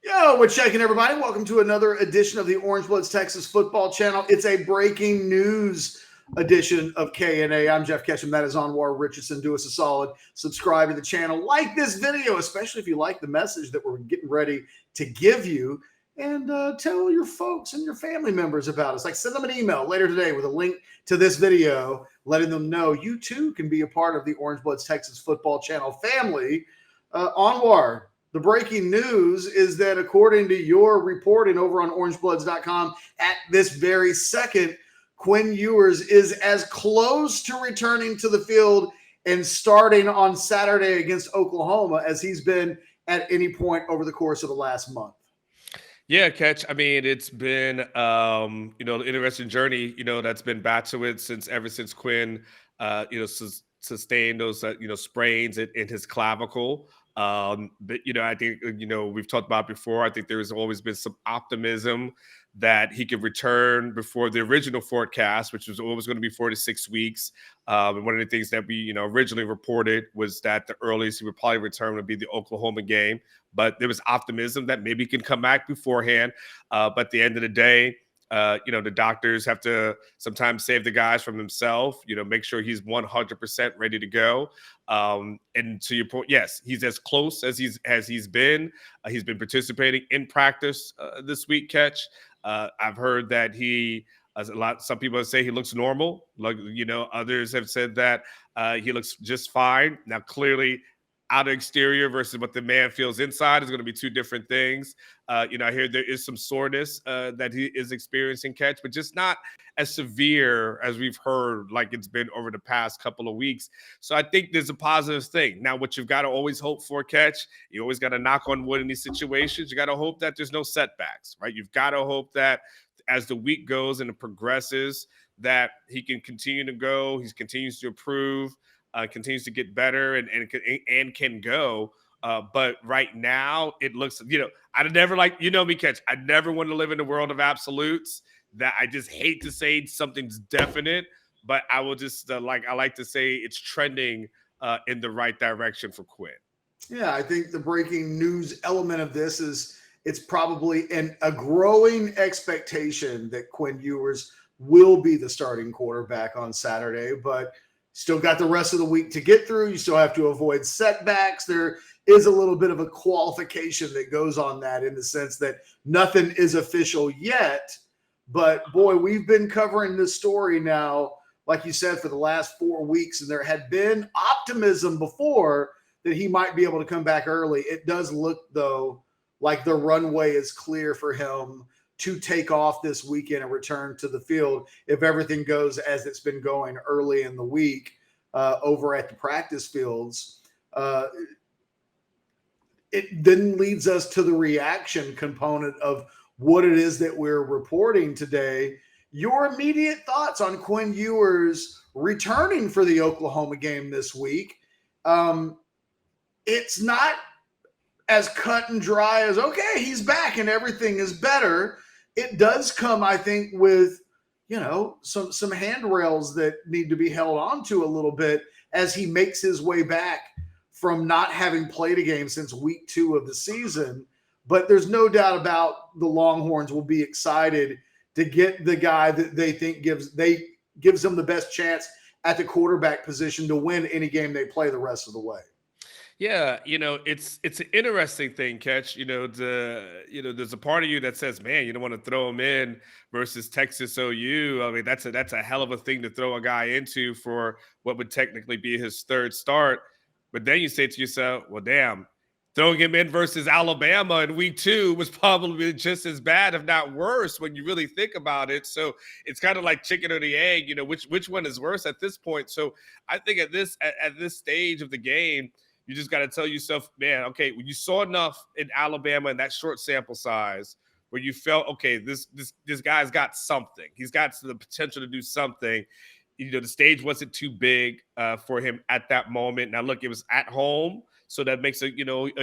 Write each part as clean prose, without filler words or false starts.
Yo, we're checking everybody. Welcome to another edition of the Orange Bloods Texas Football Channel. It's a breaking news edition of K&A. I'm Jeff Ketchum. That is Anwar Richardson. Do us a solid. Subscribe to the channel. Like this video, especially if you like the message that we're getting ready to give you. And tell your folks and your family members about us. Like send them an email later today with a link to this video, letting them know you too can be a part of the Orange Bloods Texas Football Channel family. Anwar, the breaking news is that according to your reporting over on orangebloods.com at this very second, Quinn Ewers is as close to returning to the field and starting on Saturday against Oklahoma as he's been at any point over the course of the last month. Yeah, Catch. I mean, it's been an interesting journey, that's been back to it ever since Quinn sustained those sprains in his clavicle. But I think we've talked about before. I think there's always been some optimism that he could return before the original forecast, which was always going to be 4 to 6 weeks. And one of the things that we originally reported was that the earliest he would probably return would be the Oklahoma game. But there was optimism that maybe he can come back beforehand. But at the end of the day, the doctors have to sometimes save the guys from himself, make sure he's 100% ready to go. And to your point, yes, he's as close as he's been. He's been participating in practice this week, Catch. I've heard that some people say he looks normal. Like, others have said that he looks just fine. Now, clearly, outer exterior versus what the man feels inside is going to be two different things. I hear there is some soreness that he is experiencing, Catch, but just not as severe as we've heard like it's been over the past couple of weeks. So I think there's a positive thing. Now, what you've got to always hope for, Catch, you always got to knock on wood in these situations. You got to hope that there's no setbacks, right? You've got to hope that as the week goes and it progresses, that he can continue to go, he continues to improve, continues to get better and can go. But right now, it looks, I'd never me, Catch. I'd never want to live in the world of absolutes. That I just hate to say something's definite, but I will just I like to say it's trending in the right direction for Quinn. Yeah, I think the breaking news element of this is it's probably a growing expectation that Quinn Ewers will be the starting quarterback on Saturday, but still got the rest of the week to get through. You still have to avoid setbacks. There is a little bit of a qualification that goes on that in the sense that nothing is official yet. But boy, we've been covering this story now, like you said, for the last 4 weeks, and there had been optimism before that he might be able to come back early. It does look, though, like the runway is clear for him to take off this weekend and return to the field if everything goes as it's been going early in the week over at the practice fields. It then leads us to the reaction component of what it is that we're reporting today. Your immediate thoughts on Quinn Ewers returning for the Oklahoma game this week. It's not as cut and dry as, okay, he's back and everything is better. It does come, I think, with, some handrails that need to be held on to a little bit as he makes his way back from not having played a game since week 2 of the season. But there's no doubt about the Longhorns will be excited to get the guy that they think gives them the best chance at the quarterback position to win any game they play the rest of the way. Yeah, it's an interesting thing, Catch. There's a part of you that says, man, you don't want to throw him in versus Texas OU. I mean, that's a hell of a thing to throw a guy into for what would technically be his third start. But then you say to yourself, well, damn, throwing him in versus Alabama in week 2 was probably just as bad, if not worse, when you really think about it. So it's kind of like chicken or the egg, which one is worse at this point. So I think at this stage of the game, you just got to tell yourself, man, okay, when you saw enough in Alabama in that short sample size where you felt, okay, this guy's got something. He's got the potential to do something. The stage wasn't too big for him at that moment. Now, look, it was at home, so that makes a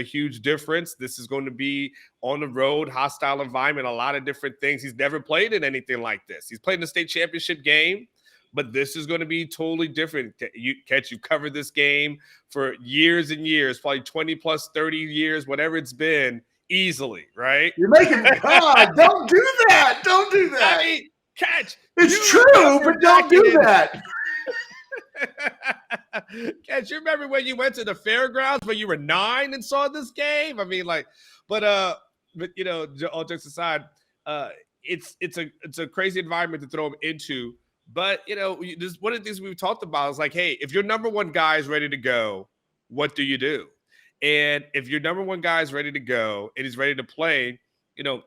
huge difference. This is going to be on the road, hostile environment, a lot of different things. He's never played in anything like this. He's played in the state championship game. But this is going to be totally different. You covered this game for years and years, probably 20 plus 30 years, whatever it's been. easily, right? You're making God, don't do that. Don't do that. I mean, catch. It's You true, remember but don't back do in that. Catch, you remember when you went to the fairgrounds when you were 9 and saw this game? I mean, like, but you know, all jokes aside, uh, it's a crazy environment to throw him into. But you know, this one of the things we've talked about is like, hey, if your number one guy is ready to go, what do you do? And if your number one guy is ready to go and he's ready to play, you know,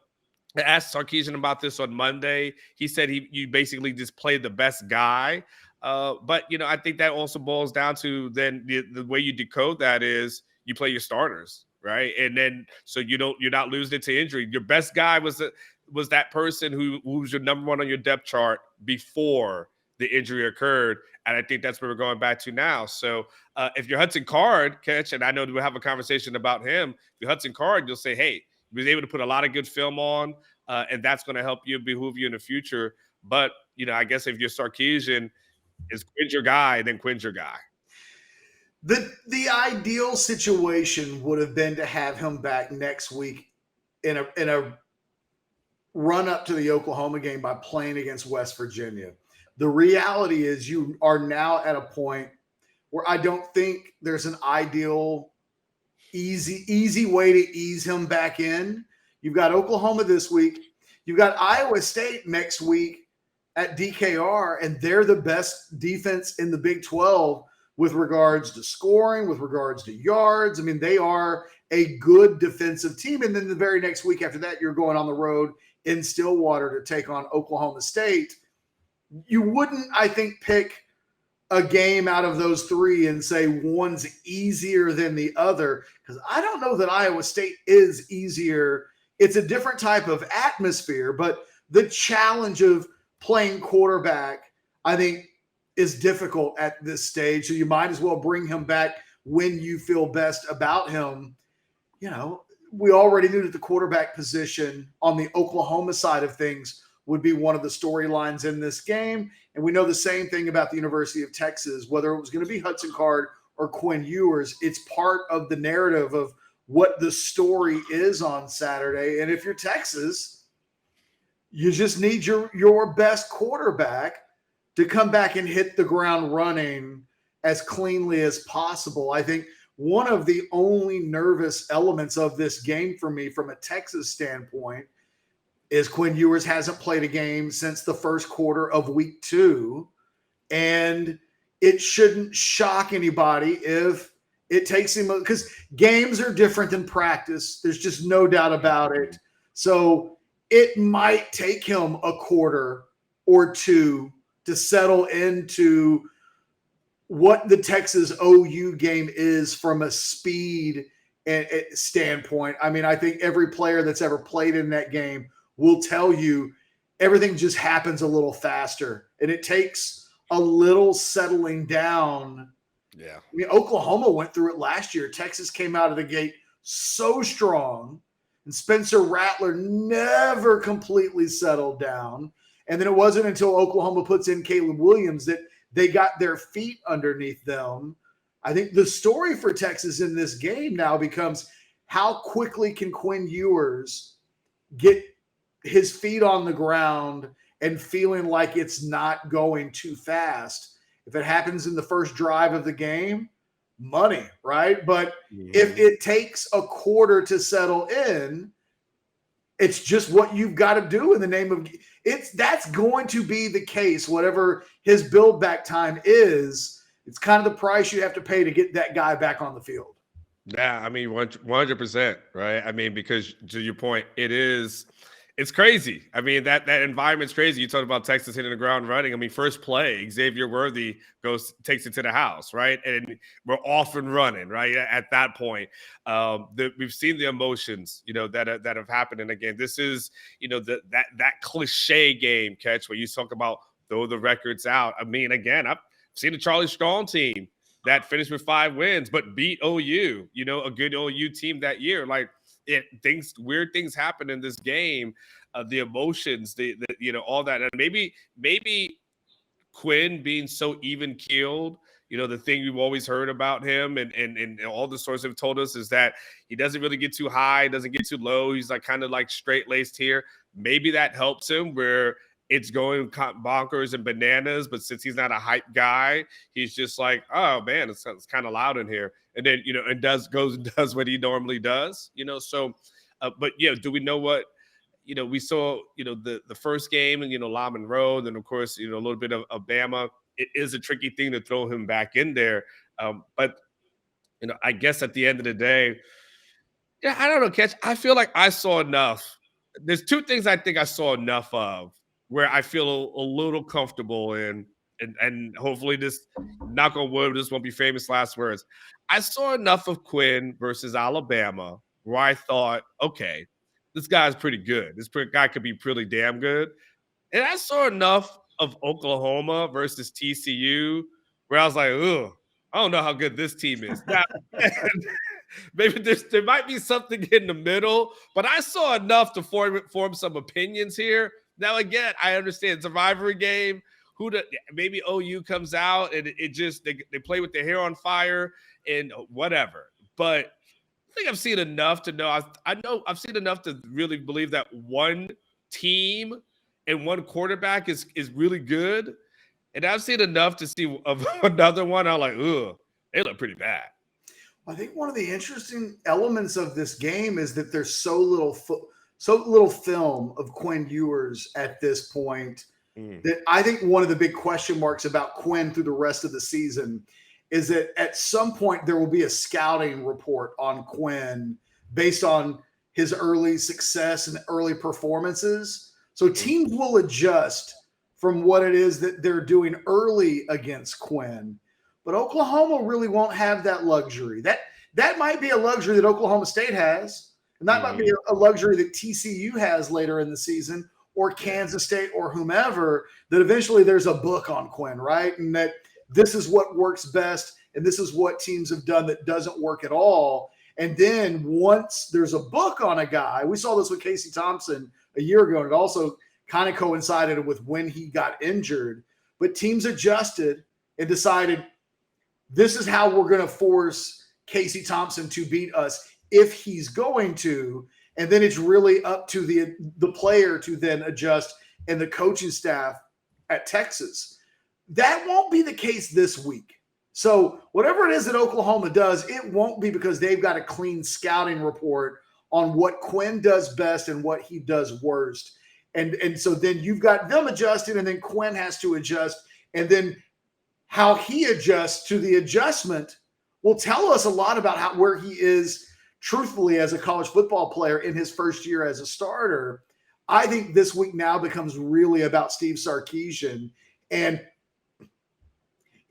I asked Sarkisian about this on Monday. He said you basically just play the best guy. But you know, I think that also boils down to then the way you decode that is you play your starters, right? And then so you're not losing it to injury. Your best guy was that person who was your number one on your depth chart before the injury occurred. And I think that's where we're going back to now. So if you're Hudson Card, catch, and I know we'll have a conversation about him. If you're Hudson Card, you'll say, hey, he was able to put a lot of good film on, and that's going to help you, behoove you in the future. But, you know, I guess if you're Sarkisian, is Quinn's your guy, then Quinn's your guy. The ideal situation would have been to have him back next week in a run up to the Oklahoma game by playing against West Virginia. The reality is you are now at a point where I don't think there's an ideal easy way to ease him back in. You've got Oklahoma this week. You've got Iowa State next week at DKR, and they're the best defense in the Big 12 with regards to scoring, with regards to yards. I mean, they are a good defensive team. And then the very next week after that, you're going on the road in Stillwater to take on Oklahoma State. You wouldn't, I think, pick a game out of those three and say one's easier than the other, because I don't know that Iowa State is easier. It's a different type of atmosphere, but the challenge of playing quarterback, I think, is difficult at this stage. So you might as well bring him back when you feel best about him. You know, we already knew that the quarterback position on the Oklahoma side of things would be one of the storylines in this game. And we know the same thing about the University of Texas, whether it was going to be Hudson Card or Quinn Ewers. It's part of the narrative of what the story is on Saturday. And if you're Texas, you just need your best quarterback to come back and hit the ground running as cleanly as possible. I think one of the only nervous elements of this game for me from a Texas standpoint is Quinn Ewers hasn't played a game since the first quarter of week 2. And it shouldn't shock anybody if it takes him, because games are different than practice. There's just no doubt about it. So it might take him a quarter or two to settle into what the Texas OU game is from a speed standpoint. I mean, I think every player that's ever played in that game will tell you everything just happens a little faster, and it takes a little settling down. Yeah. I mean, Oklahoma went through it last year. Texas came out of the gate so strong, and Spencer Rattler never completely settled down. And then it wasn't until Oklahoma puts in Caleb Williams that they got their feet underneath them. I think the story for Texas in this game now becomes how quickly can Quinn Ewers get his feet on the ground and feeling like it's not going too fast. If it happens in the first drive of the game, money, right? But if it takes a quarter to settle in, it's just what you've got to do in the name of it's. That's going to be the case. Whatever his build back time is, it's kind of the price you have to pay to get that guy back on the field. Yeah, I mean, 100%, right? I mean, because to your point, it's crazy. I mean, that environment's crazy. You talked about Texas hitting the ground running. I mean, first play, Xavier Worthy takes it to the house, right? And we're off and running, right? At that point, we've seen the emotions, you know, that have happened. And again, this is, you know, that cliche game, catch, where you talk about throw the records out. I mean, again, I've seen a Charlie Strong team that finished with 5 wins, but beat OU, you know, a good OU team that year. Like, weird things happen in this game, the emotions, the you know, all that. And maybe Quinn being so even keeled The thing we've always heard about him and all the sources have told us is that he doesn't really get too high, doesn't get too low. He's like kind of like straight laced here. Maybe that helps him where it's going bonkers and bananas. But since he's not a hype guy, he's just like, oh man, it's kind of loud in here. And then, and goes and does what he normally does, So, but yeah, do we know what? We saw, the first game and, La Monroe, then of course, a little bit of Bama. It is a tricky thing to throw him back in there. But, I guess at the end of the day, yeah, I don't know, Catch. I feel like I saw enough. There's two things I think I saw enough of where I feel a little comfortable in, and hopefully this, knock on wood, this won't be famous last words. I saw enough of Quinn versus Alabama where I thought, okay, this guy's pretty good. This guy could be pretty damn good. And I saw enough of Oklahoma versus TCU where I was like, ugh, I don't know how good this team is. Now, maybe there might be something in the middle, but I saw enough to form some opinions here. Now, again, I understand it's a rivalry game. Maybe OU comes out and it just they play with their hair on fire and whatever. But I think I've seen enough to know. I know I've seen enough to really believe that one team and one quarterback is really good. And I've seen enough to see of another one. I'm like, ugh, they look pretty bad. I think one of the interesting elements of this game is that there's so little film of Quinn Ewers at this point that I think one of the big question marks about Quinn through the rest of the season is that at some point there will be a scouting report on Quinn based on his early success and early performances. So teams will adjust from what it is that they're doing early against Quinn. But Oklahoma really won't have that luxury. That might be a luxury that Oklahoma State has, and that might be a luxury that TCU has later in the season, or Kansas State, or whomever, that eventually there's a book on Quinn, right? And that this is what works best, and this is what teams have done that doesn't work at all. And then once there's a book on a guy, we saw this with Casey Thompson a year ago, and it also kind of coincided with when he got injured. But teams adjusted and decided this is how we're going to force Casey Thompson to beat us if he's going to. And then it's really up to the player to then adjust and the coaching staff at Texas. That won't be the case this week. So whatever it is that Oklahoma does, it won't be because they've got a clean scouting report on what Quinn does best and what he does worst. And so then you've got them adjusting, and then Quinn has to adjust. And then how he adjusts to the adjustment will tell us a lot about where he is truthfully as a college football player in his first year as a starter. I think this week now becomes really about Steve Sarkisian. And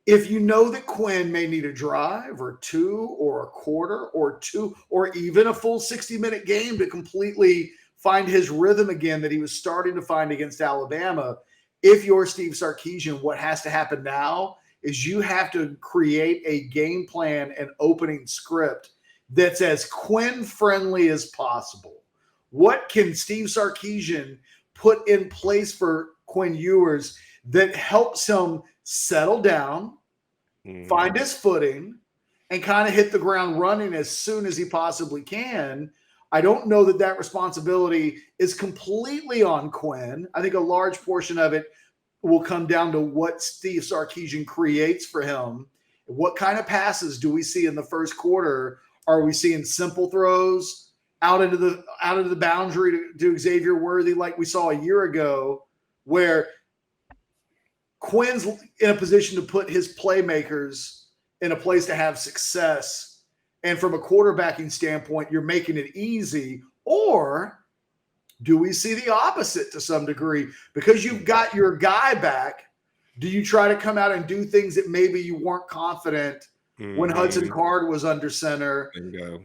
if you know that Quinn may need a drive or two or a quarter or two or even a full 60-minute game to completely find his rhythm again that he was starting to find against Alabama, if you're Steve Sarkisian, what has to happen now is you have to create a game plan and opening script that's as Quinn-friendly as possible. What can Steve Sarkisian put in place for Quinn Ewers that helps him settle down, find his footing, and kind of hit the ground running as soon as he possibly can? I don't know that responsibility is completely on Quinn. I think a large portion of it will come down to what Steve Sarkisian creates for him. What kind of passes do we see in the first quarter? Are we seeing simple throws out into the boundary to Xavier Worthy like we saw a year ago, where Quinn's in a position to put his playmakers in a place to have success, and from a quarterbacking standpoint, you're making it easy? Or do we see the opposite to some degree? Because you've got your guy back, do you try to come out and do things that maybe you weren't confident when Hudson Card was under center?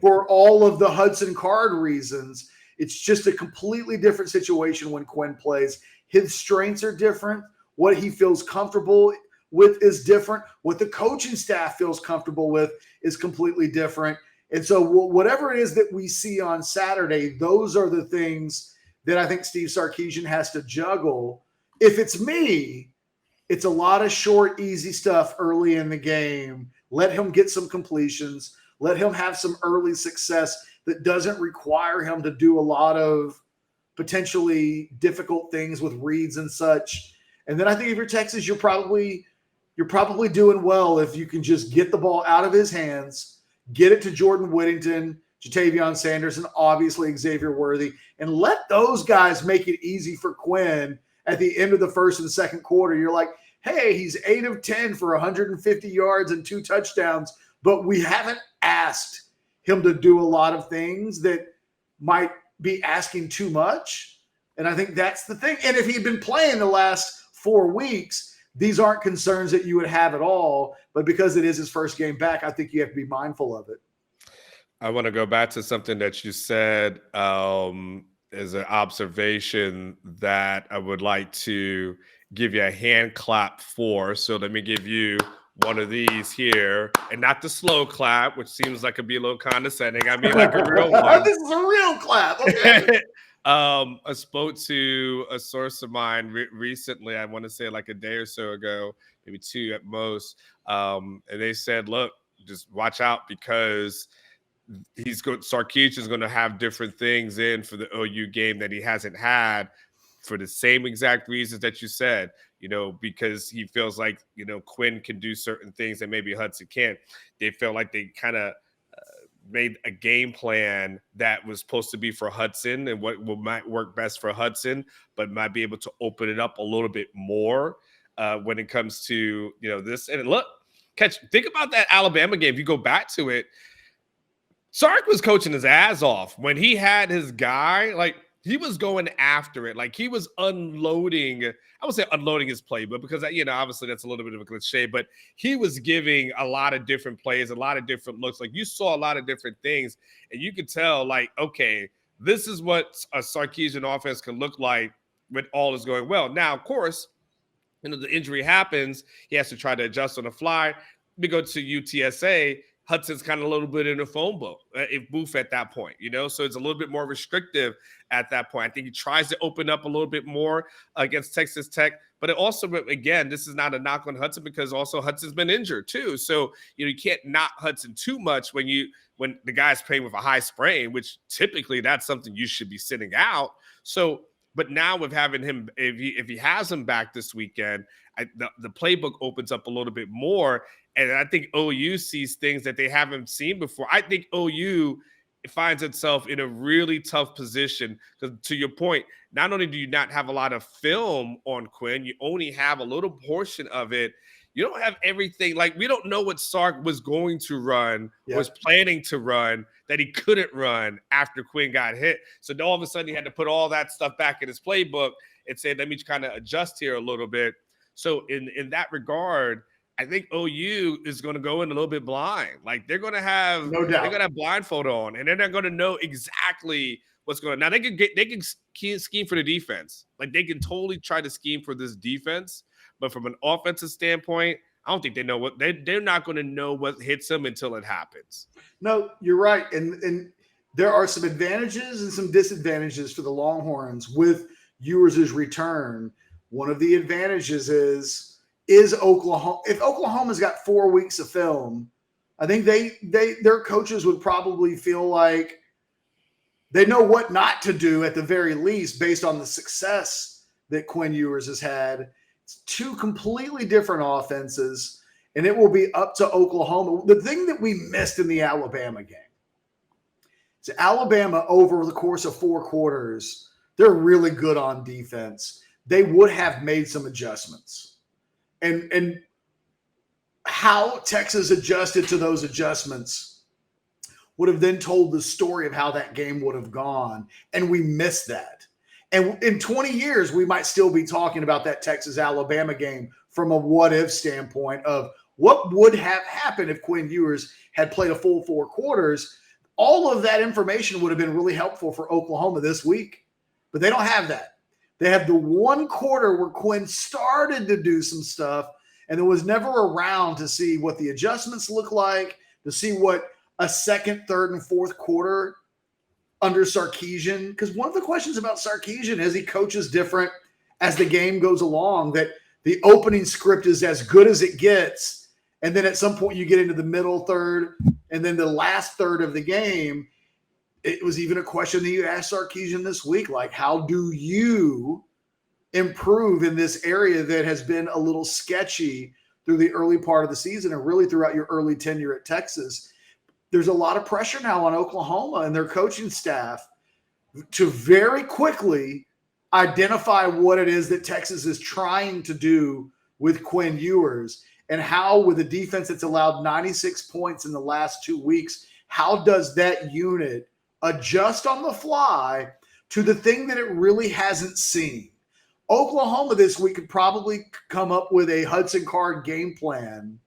For all of the Hudson Card reasons, it's just a completely different situation when Quinn plays. His strengths are different. What he feels comfortable with is different. What the coaching staff feels comfortable with is completely different. And so whatever it is that we see on Saturday, those are the things that I think Steve Sarkisian has to juggle. If it's me, It's a lot of short, easy stuff early in the game. Let him get some completions. Let him have some early success that doesn't require him to do a lot of potentially difficult things with reads and such. And then I think if you're Texas, you're probably doing well if you can just get the ball out of his hands, get it to Jordan Whittington, Jatavion Sanders, and obviously Xavier Worthy, and let those guys make it easy for Quinn at the end of the first and second quarter. You're like, hey, he's 8 of 10 for 150 yards and 2 touchdowns, but we haven't asked him to do a lot of things that might be asking too much. And I think that's the thing. And if he'd been playing the last 4 weeks, these aren't concerns that you would have at all. But because it is his first game back, I think you have to be mindful of it. I want to go back to something that you said as an observation that I would like to give you a hand clap for. So let me give you one of these here, and not the slow clap, which seems like it'd be a little condescending. I mean, like a real one. This is a real clap. Okay. I spoke to a source of mine recently. I want to say like a day or so ago, maybe 2 at most. And they said, look, just watch out because Sarkisian is going to have different things in for the OU game that he hasn't had for the same exact reasons that you said, because he feels like, Quinn can do certain things that maybe Hudson can't. They felt like they kind of made a game plan that was supposed to be for Hudson and what might work best for Hudson, but might be able to open it up a little bit more when it comes to, this. And look, think about that Alabama game. If you go back to it, Sark was coaching his ass off when he had his guy. Like, he was going after it. Like, he was unloading. I would say unloading his playbook because, obviously that's a little bit of a cliche, but he was giving a lot of different plays, a lot of different looks. Like, you saw a lot of different things, and you could tell, like, okay, this is what a Sarkisian offense can look like when all is going well. Now, of course, the injury happens. He has to try to adjust on the fly. We go to UTSA. Hudson's kind of a little bit in a phone booth at that point, so it's a little bit more restrictive at that point. I think he tries to open up a little bit more against Texas Tech, but it also, again, this is not a knock on Hudson because also Hudson's been injured too. So, you can't knock Hudson too much when the guy's playing with a high sprain, which typically that's something you should be sitting out. So, but now with having him, if he has him back this weekend, the playbook opens up a little bit more. And I think OU sees things that they haven't seen before. I think OU finds itself in a really tough position because, to your point, not only do you not have a lot of film on Quinn, you only have a little portion of it. You don't have everything. Like, we don't know what Sark was going to run, was planning to run, that he couldn't run after Quinn got hit. So all of a sudden he had to put all that stuff back in his playbook and say, let me kind of adjust here a little bit. So in that regard, I think OU is going to go in a little bit blind. Like, they're going to have, no doubt, they're going to have blindfold on, and they're not going to know exactly what's going on. Now they can scheme for the defense. Like, they can totally try to scheme for this defense, but from an offensive standpoint, I don't think they know what they're not going to know what hits them until it happens. No, you're right, and there are some advantages and some disadvantages for the Longhorns with Ewers' return. One of the advantages is Oklahoma. If Oklahoma's got 4 weeks of film, I think their coaches would probably feel like they know what not to do at the very least based on the success that Quinn Ewers has had. It's 2 completely different offenses, and it will be up to Oklahoma. The thing that we missed in the Alabama game is Alabama, over the course of 4 quarters, they're really good on defense. They would have made some adjustments. And how Texas adjusted to those adjustments would have then told the story of how that game would have gone. And we missed that. And in 20 years, we might still be talking about that Texas-Alabama game from a what-if standpoint of what would have happened if Quinn Ewers had played a full 4 quarters. All of that information would have been really helpful for Oklahoma this week. But they don't have that. They have the 1 quarter where Quinn started to do some stuff and then was never around to see what the adjustments look like, to see what a second, third, and fourth quarter under Sarkisian. Because one of the questions about Sarkisian is he coaches different as the game goes along, that the opening script is as good as it gets. And then at some point you get into the middle third and then the last third of the game. It was even a question that you asked Sarkisian this week, like, how do you improve in this area that has been a little sketchy through the early part of the season and really throughout your early tenure at Texas? There's a lot of pressure now on Oklahoma and their coaching staff to very quickly identify what it is that Texas is trying to do with Quinn Ewers, and how, with a defense that's allowed 96 points in the last 2 weeks, how does that unit adjust on the fly to the thing that it really hasn't seen? Oklahoma this week could probably come up with a Hudson Card game plan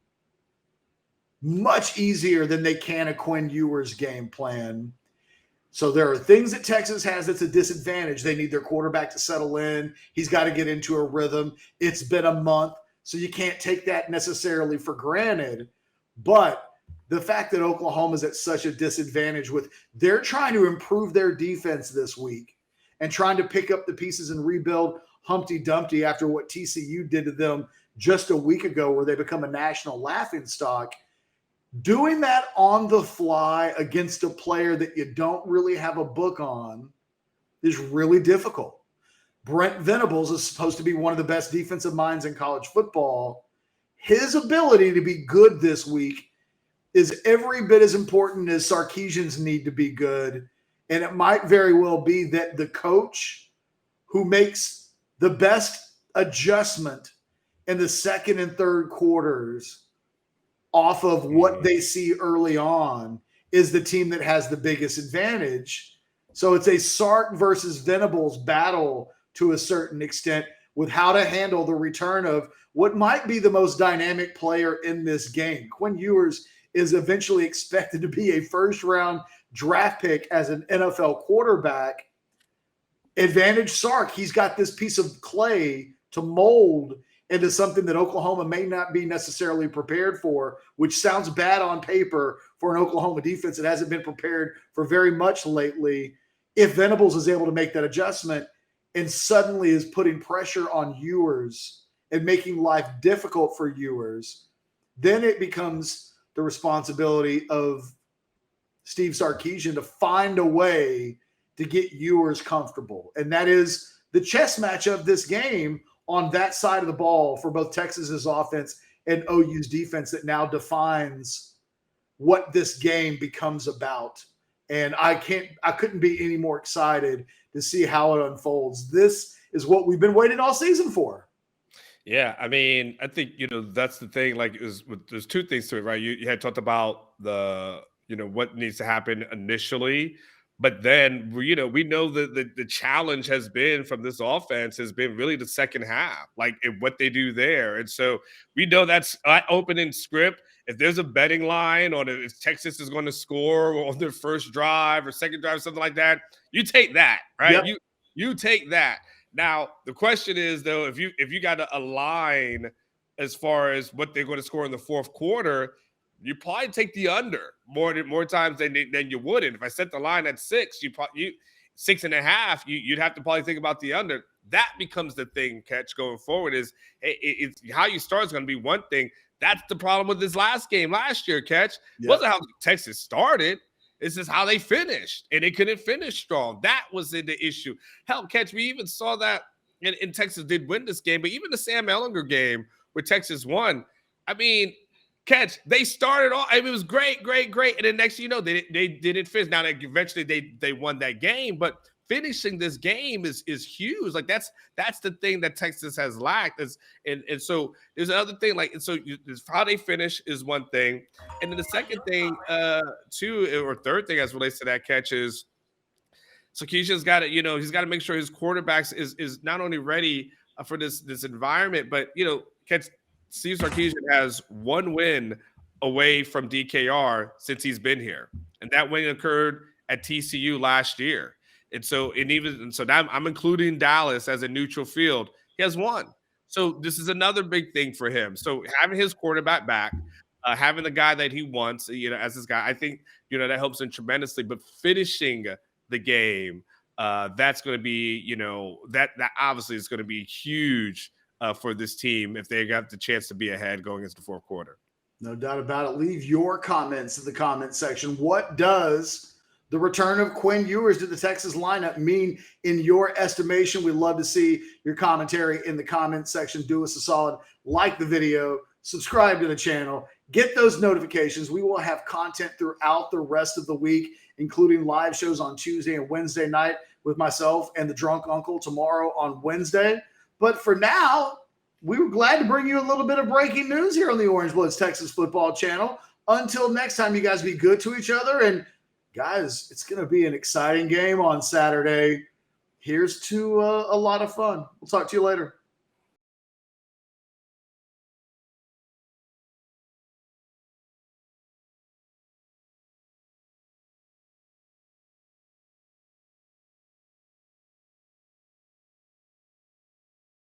much easier than they can a Quinn Ewers game plan. So there are things that Texas has that's a disadvantage. They need their quarterback to settle in. He's got to get into a rhythm. It's been a month, so you can't take that necessarily for granted. But the fact that Oklahoma is at such a disadvantage with, they're trying to improve their defense this week and trying to pick up the pieces and rebuild Humpty Dumpty after what TCU did to them just a week ago, where they become a national laughingstock. Doing that on the fly against a player that you don't really have a book on is really difficult. Brent Venables is supposed to be one of the best defensive minds in college football. His ability to be good this week is every bit as important as Sarkisian's need to be good. And it might very well be that the coach who makes the best adjustment in the second and third quarters off of what they see early on is the team that has the biggest advantage. So it's a Sark versus Venables battle to a certain extent, with how to handle the return of what might be the most dynamic player in this game. Quinn Ewers is eventually expected to be a first-round draft pick as an NFL quarterback. Advantage Sark, he's got this piece of clay to mold into something that Oklahoma may not be necessarily prepared for, which sounds bad on paper for an Oklahoma defense that hasn't been prepared for very much lately. If Venables is able to make that adjustment and suddenly is putting pressure on Ewers and making life difficult for Ewers, then it becomes the responsibility of Steve Sarkisian to find a way to get Ewers comfortable. And that is the chess match of this game on that side of the ball for both Texas's offense and OU's defense that now defines what this game becomes about. And I couldn't be any more excited to see how it unfolds. This is what we've been waiting all season for. Yeah, I mean, I think, that's the thing. Like, there's two things to it, right? You had talked about what needs to happen initially, but then we know that the challenge has been from this offense has been really the second half, like what they do there. And so we know that's opening script. If there's a betting line on if Texas is going to score on their first drive or second drive, something like that, you take that, right? Yep. You take that. Now the question is, though, if you got a line as far as what they're going to score in the fourth quarter, you probably take the under more times than you wouldn't. If I set the line at 6, you 6.5, you'd have to probably think about the under. That becomes the thing, Catch, going forward. Is it's how you start is going to be one thing. That's the problem with this last game last year, Catch. It wasn't how Texas started. This is how they finished, and they couldn't finish strong. That was the issue. Hell, Catch, we even saw that in Texas did win this game, but even the Sam Ehlinger game where Texas won, I mean, Catch, they started off, I mean, it was great, and then next thing you know, they didn't finish. Now, eventually they won that game, but finishing this game is huge. Like, that's the thing that Texas has lacked. And so there's another thing, like, and so how they finish is one thing. And then the second thing, too, or third thing as relates to that, Catch, is so Keisha's got to, he's got to make sure his quarterbacks is not only ready for this environment, but, Catch, Steve Sarkisian has one win away from DKR since he's been here, and that win occurred at TCU last year. And so now I'm including Dallas as a neutral field. He has one. So this is another big thing for him. So having his quarterback back, having the guy that he wants, as this guy, I think that helps him tremendously. But finishing the game, that's going to be, that obviously is going to be huge for this team if they got the chance to be ahead going into the fourth quarter. No doubt about it. Leave your comments in the comment section. What does the return of Quinn Ewers to the Texas lineup mean in your estimation? We'd love to see your commentary in the comment section. Do us a solid, like the video, subscribe to the channel, get those notifications. We will have content throughout the rest of the week, including live shows on Tuesday and Wednesday night with myself and the Drunk Uncle tomorrow on Wednesday. But for now, we were glad to bring you a little bit of breaking news here on the Orange Bloods Texas Football Channel. Until next time, you guys be good to each other. And guys, it's going to be an exciting game on Saturday. Here's to a lot of fun. We'll talk to you later.